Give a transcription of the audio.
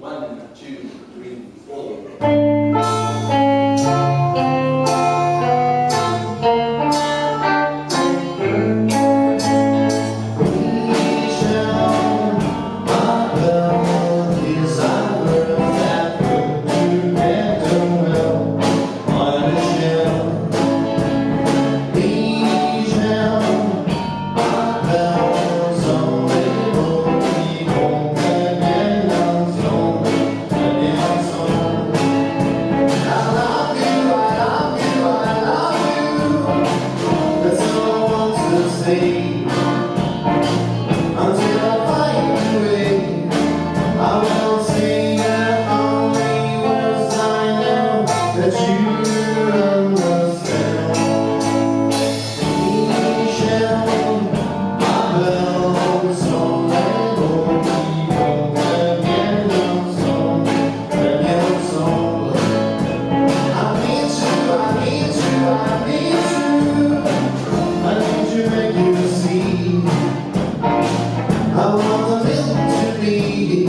1, 2, 3, 4. Until I find a way, I will sing the only words I know that you understand. Michel, ma belle, sont les mots qui vont bien ensemble, très bien ensemble. I need you, I need you, I need you. I need to make you see. I want a little to be